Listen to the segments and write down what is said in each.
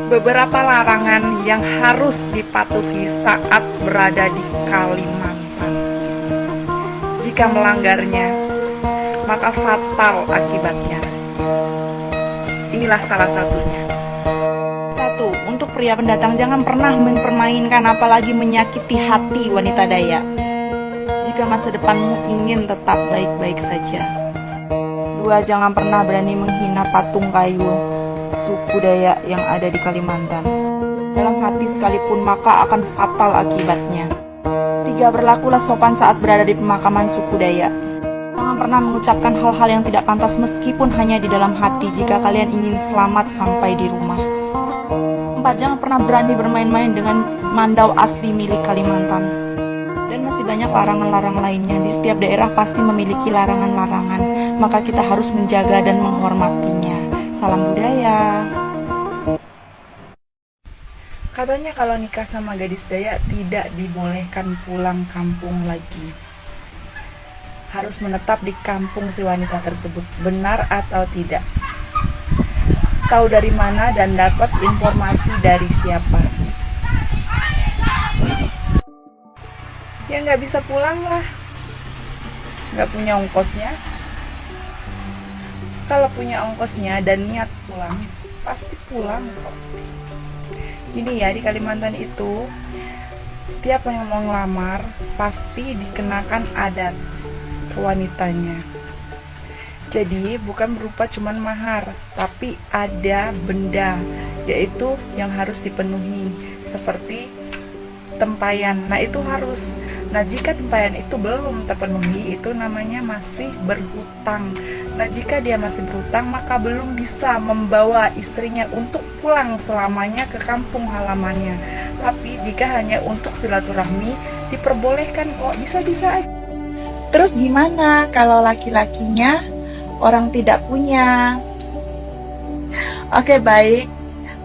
beberapa larangan yang harus dipatuhi saat berada di Kalimantan. Jika melanggarnya, maka fatal akibatnya. Inilah salah satunya. 1. Untuk pria pendatang, jangan pernah mempermainkan apalagi menyakiti hati wanita Dayak. Jika masa depanmu ingin tetap baik-baik saja. 2. Jangan pernah berani menghina patung kayu suku Dayak yang ada di Kalimantan. Dalam hati sekalipun, maka akan fatal akibatnya. 3. Berlakulah sopan saat berada di pemakaman suku Dayak. Jangan pernah mengucapkan hal-hal yang tidak pantas meskipun hanya di dalam hati jika kalian ingin selamat sampai di rumah. 4. Jangan pernah berani bermain-main dengan mandau asli milik Kalimantan. Dan masih banyak larangan-larangan lainnya. Di setiap daerah pasti memiliki larangan-larangan, maka kita harus menjaga dan menghormatinya. Salam budaya. Katanya kalau nikah sama gadis Dayak tidak dibolehkan pulang kampung lagi. Harus menetap di kampung si wanita tersebut. Benar atau tidak? Tahu dari mana dan dapat informasi dari siapa? Ya nggak bisa pulang lah. Nggak punya ongkosnya. Kalau punya ongkosnya dan niat pulang, pasti pulang kok. Gini ya, di Kalimantan itu setiap yang mau ngelamar pasti dikenakan adat ke wanitanya. Jadi bukan berupa cuman mahar, tapi ada benda, yaitu yang harus dipenuhi, seperti tempayan. Nah itu harus. Nah jika tempayan itu belum terpenuhi, itu namanya masih berhutang. Nah jika dia masih berhutang, maka belum bisa membawa istrinya untuk pulang selamanya ke kampung halamannya. Tapi jika hanya untuk silaturahmi, diperbolehkan kok, bisa-bisa aja. Terus gimana kalau laki-lakinya orang tidak punya? Oke, baik,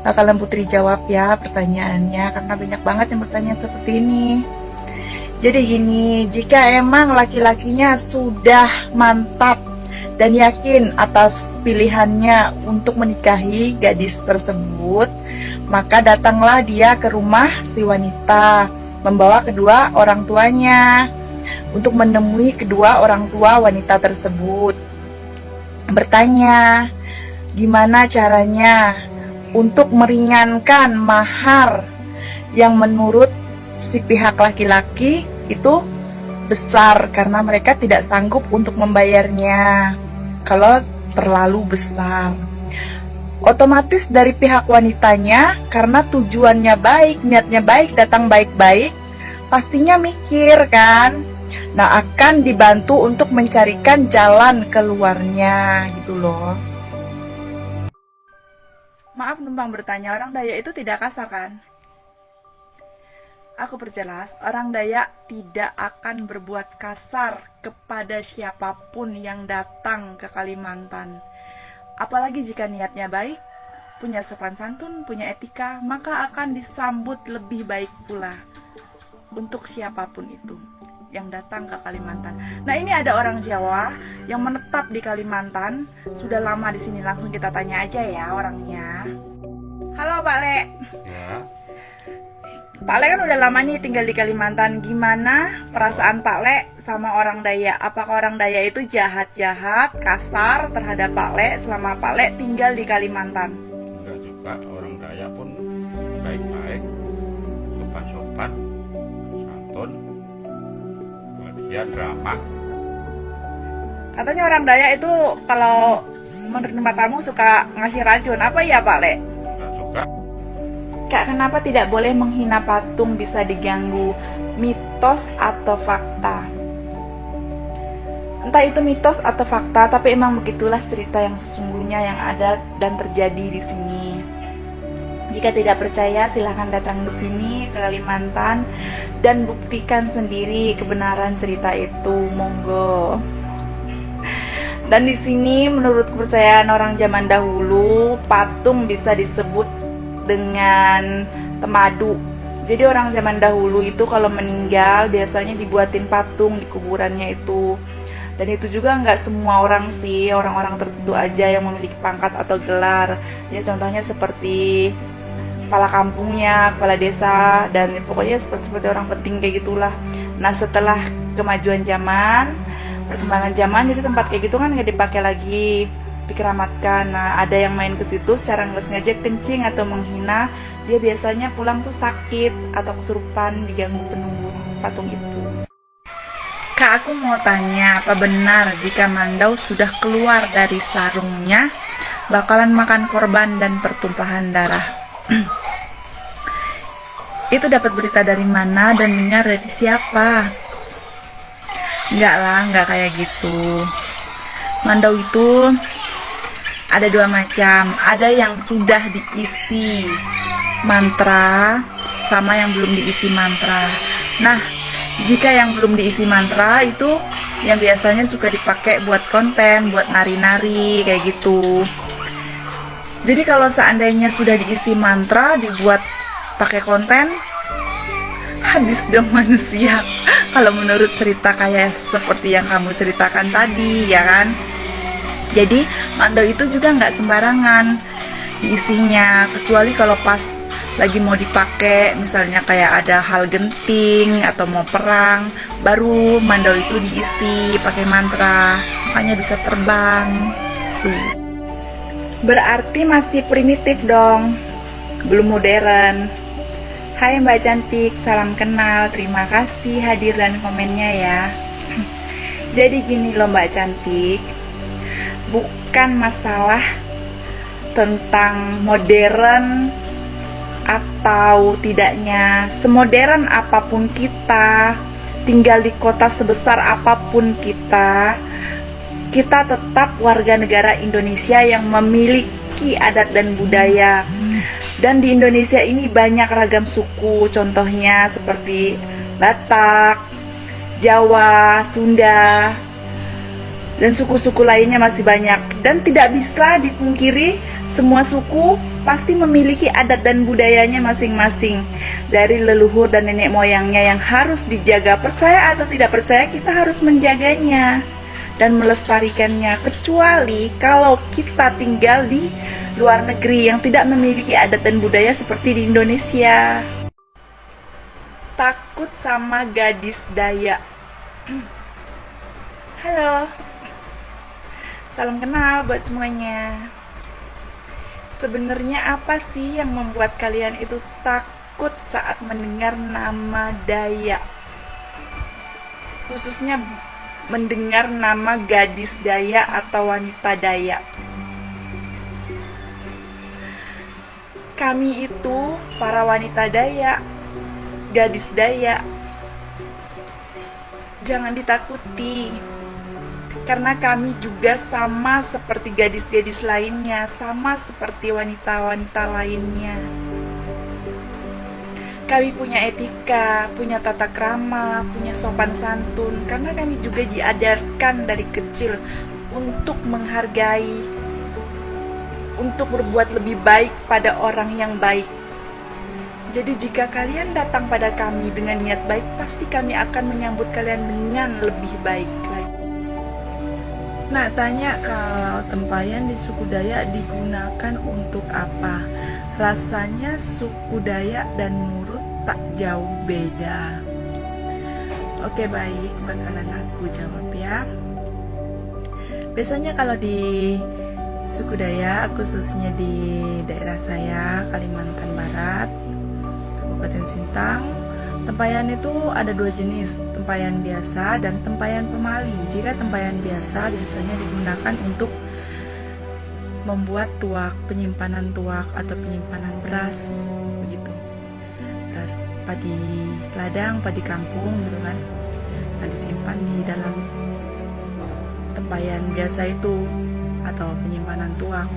bakalan Putri jawab ya pertanyaannya, karena banyak banget yang bertanya seperti ini. Jadi gini, jika emang laki-lakinya sudah mantap dan yakin atas pilihannya untuk menikahi gadis tersebut, maka datanglah dia ke rumah si wanita, membawa kedua orang tuanya untuk menemui kedua orang tua wanita tersebut. Bertanya, gimana caranya untuk meringankan mahar yang menurut si pihak laki-laki itu besar karena mereka tidak sanggup untuk membayarnya kalau terlalu besar. Otomatis dari pihak wanitanya, karena tujuannya baik, niatnya baik, datang baik-baik, pastinya mikir kan. Nah akan dibantu untuk mencarikan jalan keluarnya gitu loh. Maaf numpang bertanya, orang Dayak itu tidak kasar kan? Aku perjelas, orang Dayak tidak akan berbuat kasar kepada siapapun yang datang ke Kalimantan. Apalagi jika niatnya baik, punya sopan santun, punya etika, maka akan disambut lebih baik pula untuk siapapun itu yang datang ke Kalimantan. Nah ini ada orang Jawa yang menetap di Kalimantan, sudah lama di sini. Langsung kita tanya aja ya orangnya. Halo Pak Le. Ya, Pak Le kan udah lama nih tinggal di Kalimantan. Gimana perasaan Pak Le sama orang Dayak? Apakah orang Dayak itu jahat-jahat, kasar terhadap Pak Le selama Pak Le tinggal di Kalimantan? enggak juga. Orang Dayak pun baik-baik, sopan-sopan, santun, bahagia, ramah. Katanya orang Dayak itu kalau menerima tamu suka ngasih racun. Apa ya Pak Le? Enggak juga. Kak, kenapa tidak boleh menghina patung bisa diganggu? Mitos atau fakta? Entah itu mitos atau fakta, tapi emang begitulah cerita yang sesungguhnya yang ada dan terjadi di sini. Jika tidak percaya, silahkan datang ke sini, ke Kalimantan, dan buktikan sendiri kebenaran cerita itu. Monggo. Dan di sini, menurut kepercayaan orang zaman dahulu, patung bisa disebut dengan temadu. Jadi orang zaman dahulu itu kalau meninggal biasanya dibuatin patung di kuburannya itu. Dan itu juga nggak semua orang sih, orang-orang tertentu aja yang memiliki pangkat atau gelar. Ya contohnya seperti kepala kampungnya, kepala desa, dan pokoknya seperti orang penting kayak gitulah. Nah, setelah kemajuan zaman, perkembangan zaman, jadi tempat kayak gitu kan nggak dipakai lagi, dikeramatkan. Nah, ada yang main ke situ secara nggak sengaja kencing atau menghina, dia biasanya pulang tuh sakit atau kesurupan, diganggu penunggu patung itu. Kak, aku mau tanya, apa benar jika Mandau sudah keluar dari sarungnya bakalan makan korban dan pertumpahan darah? Itu dapat berita dari mana dan dengar dari siapa? Enggak lah, enggak kayak gitu. Mandau itu ada dua macam. Ada yang sudah diisi mantra sama yang belum diisi mantra. Nah, jika yang belum diisi mantra itu yang biasanya suka dipakai buat konten, buat nari-nari kayak gitu. Jadi kalau seandainya sudah diisi mantra dibuat pakai konten, habis dong manusia. Kalau menurut cerita kayak seperti yang kamu ceritakan tadi, ya kan? Jadi Mandau itu juga nggak sembarangan diisinya, kecuali kalau pas lagi mau dipakai, misalnya kayak ada hal genting atau mau perang, baru Mandau itu diisi pakai mantra, makanya bisa terbang. Tuh. Berarti masih primitif dong, belum modern. Hai Mbak Cantik, salam kenal, terima kasih hadir dan komennya ya. Jadi gini loh Mbak Cantik, bukan masalah tentang modern atau tidaknya. Semodern apapun kita, tinggal di kota sebesar apapun kita tetap warga negara Indonesia yang memiliki adat dan budaya. Dan di Indonesia ini banyak ragam suku, contohnya seperti Batak, Jawa, Sunda, dan suku-suku lainnya masih banyak. Dan tidak bisa dipungkiri, semua suku pasti memiliki adat dan budayanya masing-masing dari leluhur dan nenek moyangnya yang harus dijaga. Percaya atau tidak percaya, kita harus menjaganya dan melestarikannya. Kecuali kalau kita tinggal di luar negeri yang tidak memiliki adat dan budaya seperti di Indonesia. Takut sama gadis Dayak. Halo, salam kenal buat semuanya. Sebenarnya apa sih yang membuat kalian itu takut saat mendengar nama Dayak? Khususnya mendengar nama gadis Dayak atau wanita Dayak. Kami itu para wanita Dayak, gadis Dayak, jangan ditakuti. Karena kami juga sama seperti gadis-gadis lainnya, sama seperti wanita-wanita lainnya. Kami punya etika, punya tata krama, punya sopan santun. Karena kami juga diajarkan dari kecil untuk menghargai, untuk berbuat lebih baik pada orang yang baik. Jadi jika kalian datang pada kami dengan niat baik, pasti kami akan menyambut kalian dengan lebih baik lagi. Nah, tanya kalau tempayan di suku Dayak digunakan untuk apa? Rasanya suku Dayak dan Nurut tak jauh beda. Oke, baik, bakalan aku jawab ya. Biasanya kalau di suku Dayak, khususnya di daerah saya, Kalimantan Barat, Kabupaten Sintang, tempayan itu ada dua jenis, tempayan biasa dan tempayan pemali. Jika tempayan biasa biasanya digunakan untuk membuat tuak, penyimpanan tuak atau penyimpanan beras, begitu. Beras padi ladang, padi kampung gitu kan. Nah, disimpan di dalam tempayan biasa itu atau penyimpanan tuak.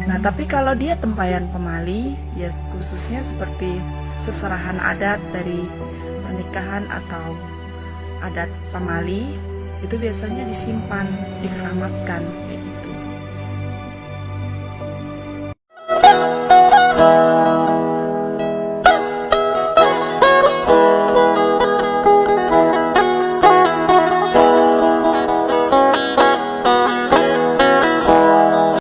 Nah, tapi kalau dia tempayan pemali, ya khususnya seperti seserahan adat dari pernikahan atau adat pemali, itu biasanya disimpan, dikeramatkan.